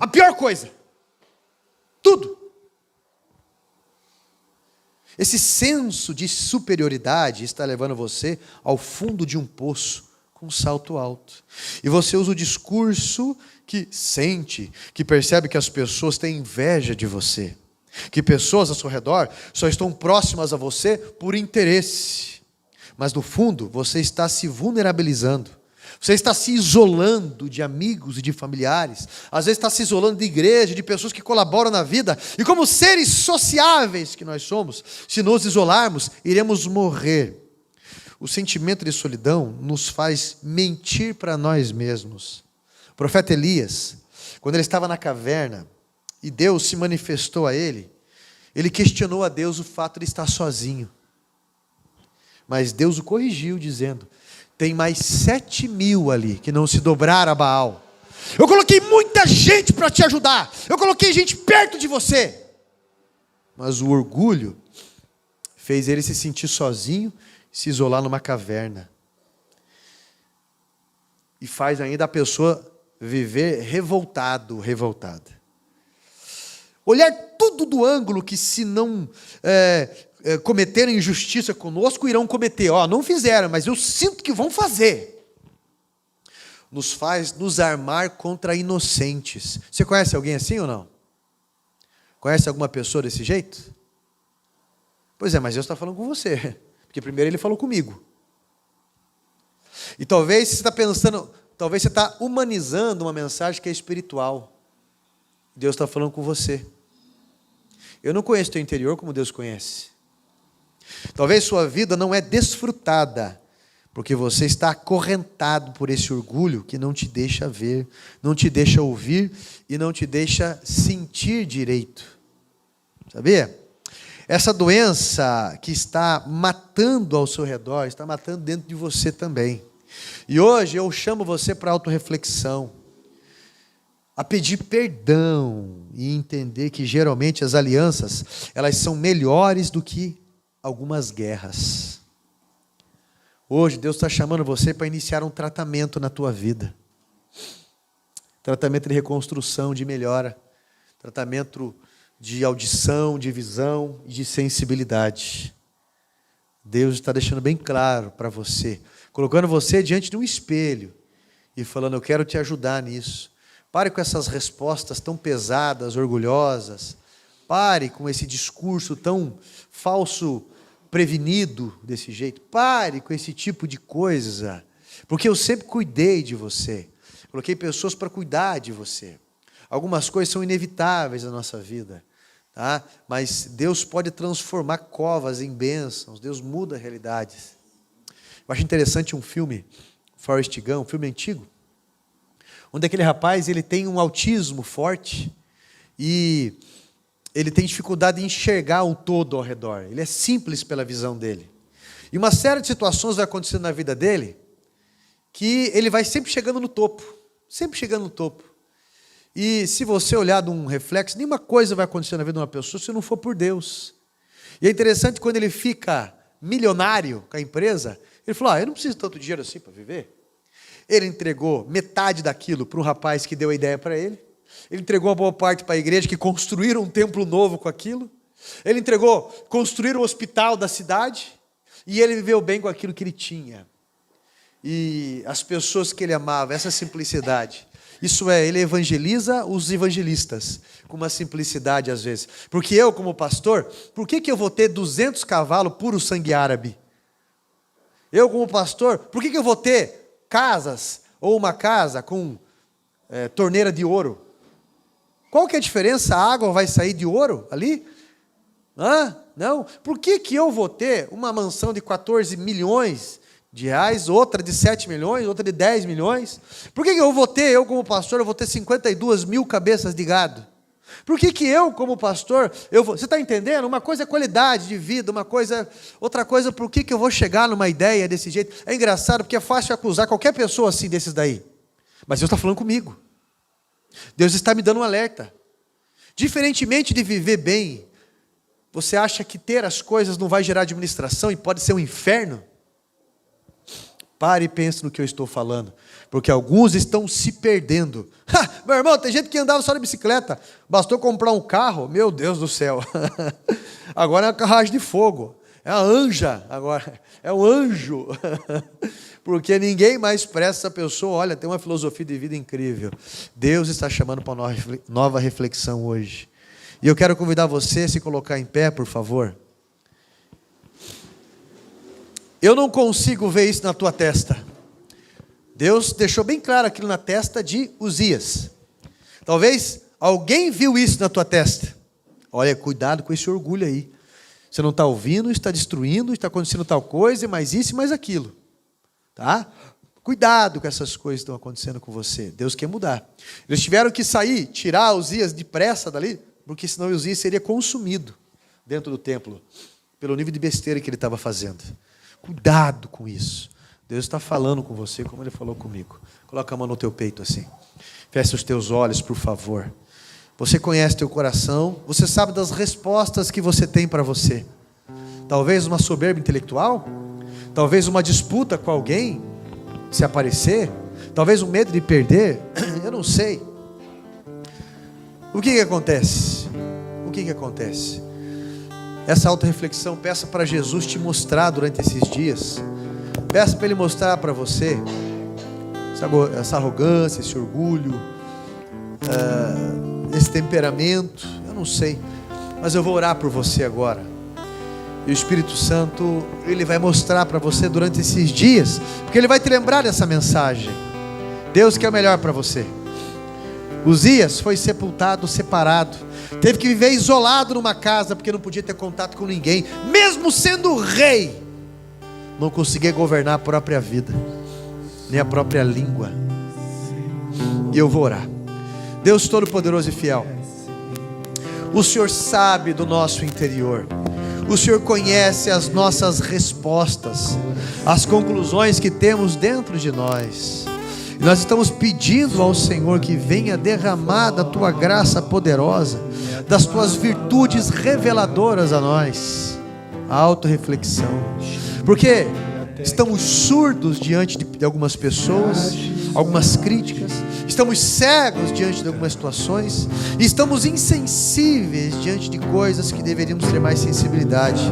a pior coisa. Tudo. Esse senso de superioridade está levando você ao fundo de um poço com um salto alto. E você usa o discurso que sente, que percebe que as pessoas têm inveja de você. Que pessoas ao seu redor só estão próximas a você por interesse. Mas no fundo, você está se vulnerabilizando. Você está se isolando de amigos e de familiares. Às vezes está se isolando de igreja, de pessoas que colaboram na vida. E como seres sociáveis que nós somos, se nos isolarmos, iremos morrer. O sentimento de solidão nos faz mentir para nós mesmos. O profeta Elias, quando ele estava na caverna e Deus se manifestou a ele, ele questionou a Deus o fato de estar sozinho. Mas Deus o corrigiu, dizendo: tem mais 7.000 ali que não se dobraram a Baal. Eu coloquei muita gente para te ajudar. Eu coloquei gente perto de você. Mas o orgulho fez ele se sentir sozinho, se isolar numa caverna. E faz ainda a pessoa viver revoltada. Olhar tudo do ângulo que, se não cometeram injustiça conosco, irão cometer. Não fizeram, mas eu sinto que vão fazer. Nos faz nos armar contra inocentes. Você conhece alguém assim ou não? Conhece alguma pessoa desse jeito? Pois é, mas Deus está falando com você. Porque primeiro Ele falou comigo. E talvez você está pensando, talvez você está humanizando uma mensagem que é espiritual. Deus está falando com você. Eu não conheço o teu interior como Deus conhece. Talvez sua vida não é desfrutada, porque você está acorrentado por esse orgulho que não te deixa ver, não te deixa ouvir e não te deixa sentir direito. Sabia? Essa doença que está matando ao seu redor, está matando dentro de você também. E hoje eu chamo você para autorreflexão, a pedir perdão e entender que geralmente as alianças, elas são melhores do que algumas guerras. Hoje Deus está chamando você para iniciar um tratamento na tua vida. Tratamento de reconstrução, de melhora. Tratamento de audição, de visão e de sensibilidade. Deus está deixando bem claro para você, colocando você diante de um espelho e falando: eu quero te ajudar nisso. Pare com essas respostas tão pesadas, orgulhosas. Pare com esse discurso tão falso, prevenido desse jeito. Pare com esse tipo de coisa, porque eu sempre cuidei de você. Coloquei pessoas para cuidar de você. Algumas coisas são inevitáveis na nossa vida, tá? Mas Deus pode transformar covas em bênçãos. Deus muda realidades. Eu acho interessante um filme, Forrest Gump, um filme antigo, onde aquele rapaz, ele tem um autismo forte e ele tem dificuldade de enxergar o todo ao redor. Ele é simples pela visão dele. E uma série de situações vai acontecendo na vida dele que ele vai sempre chegando no topo. Sempre chegando no topo. E se você olhar de um reflexo, nenhuma coisa vai acontecer na vida de uma pessoa se não for por Deus. E é interessante quando ele fica milionário com a empresa, ele falou: eu não preciso de tanto dinheiro assim para viver. Ele entregou metade daquilo para um rapaz que deu a ideia para ele. Ele entregou a boa parte para a igreja, que construíram um templo novo com aquilo. Ele entregou, construir o hospital da cidade. E ele viveu bem com aquilo que ele tinha. E as pessoas que ele amava, essa simplicidade. Isso é, ele evangeliza os evangelistas com uma simplicidade às vezes. Porque eu, como pastor, por que eu vou ter 200 cavalos puro sangue árabe? Eu, como pastor, por que eu vou ter casas, ou uma casa com torneira de ouro? Qual que é a diferença? A água vai sair de ouro ali? Não. Por que eu vou ter uma mansão de 14 milhões de reais, outra de 7 milhões, outra de 10 milhões? Por que eu vou ter, eu como pastor, eu vou ter 52 mil cabeças de gado? Por que eu, como pastor, você está entendendo? Uma coisa é qualidade de vida, outra coisa, por que eu vou chegar numa ideia desse jeito? É engraçado, porque é fácil acusar qualquer pessoa assim desses daí. Mas Deus está falando comigo. Deus está me dando um alerta. Diferentemente de viver bem, você acha que ter as coisas não vai gerar administração e pode ser um inferno? Pare e pense no que eu estou falando, porque alguns estão se perdendo. Meu irmão, tem gente que andava só de bicicleta, bastou comprar um carro, meu Deus do céu. Agora é uma carruagem de fogo, é a anja agora, é o anjo. Porque ninguém mais presta essa pessoa, olha, tem uma filosofia de vida incrível. Deus está chamando para uma nova reflexão hoje. E eu quero convidar você a se colocar em pé, por favor. Eu não consigo ver isso na tua testa. Deus deixou bem claro aquilo na testa de Uzias. Talvez alguém viu isso na tua testa. Olha, cuidado com esse orgulho aí. Você não está ouvindo, está destruindo, está acontecendo tal coisa, mais isso e mais aquilo. Tá? Cuidado com essas coisas que estão acontecendo com você. Deus quer mudar. Eles tiveram que sair, tirar Uzias depressa dali, porque senão Uzias seria consumido dentro do templo, pelo nível de besteira que ele estava fazendo. Cuidado com isso. Deus está falando com você como Ele falou comigo. Coloca a mão no teu peito assim. Feche os teus olhos, por favor. Você conhece teu coração. Você sabe das respostas que você tem para você. Talvez uma soberba intelectual. Talvez uma disputa com alguém, se aparecer. Talvez um medo de perder. Eu não sei. O que acontece? O que acontece? Essa autorreflexão, peça para Jesus te mostrar durante esses dias. Peça para Ele mostrar para você essa arrogância, esse orgulho, esse temperamento. Eu não sei, mas eu vou orar por você agora. E o Espírito Santo, Ele vai mostrar para você durante esses dias, porque Ele vai te lembrar dessa mensagem. Deus quer o melhor para você. Uzias foi sepultado, separado. Teve que viver isolado numa casa, porque não podia ter contato com ninguém. Mesmo sendo rei, não conseguia governar a própria vida, nem a própria língua. E eu vou orar. Deus Todo-Poderoso e Fiel, o Senhor sabe do nosso interior. O Senhor conhece as nossas respostas, as conclusões que temos dentro de nós. E nós estamos pedindo ao Senhor que venha derramar da Tua graça poderosa, das Tuas virtudes reveladoras a nós. A autorreflexão. Porque estamos surdos diante de algumas pessoas, algumas críticas. Estamos cegos diante de algumas situações. E estamos insensíveis diante de coisas que deveríamos ter mais sensibilidade.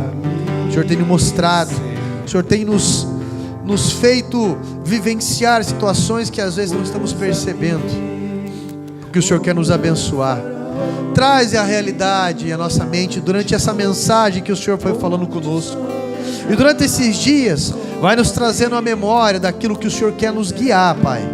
O Senhor tem nos mostrado, o Senhor tem nos feito vivenciar situações que às vezes não estamos percebendo, porque o Senhor quer nos abençoar. Traz a realidade à nossa mente durante essa mensagem que o Senhor foi falando conosco, e durante esses dias vai nos trazendo a memória daquilo que o Senhor quer nos guiar, Pai,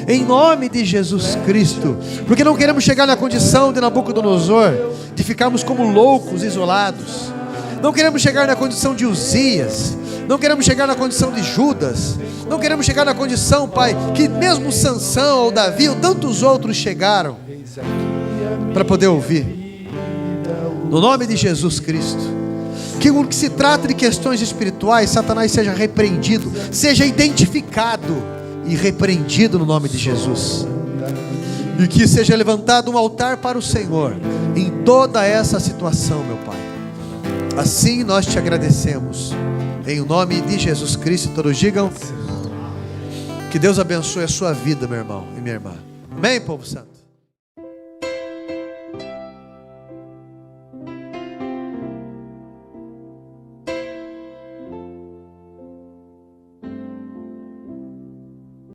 em nome de Jesus Cristo, porque não queremos chegar na condição de Nabucodonosor, de ficarmos como loucos, isolados. Não queremos chegar na condição de Uzias. Não queremos chegar na condição de Judas. Não queremos chegar na condição, Pai, que mesmo Sansão ou Davi ou tantos outros chegaram para poder ouvir. No nome de Jesus Cristo, que o que se trata de questões espirituais, Satanás seja repreendido, seja identificado e repreendido no nome de Jesus. E que seja levantado um altar para o Senhor em toda essa situação, meu Pai. Assim nós te agradecemos, em nome de Jesus Cristo. Todos digam: que Deus abençoe a sua vida, meu irmão e minha irmã. Amém, povo santo?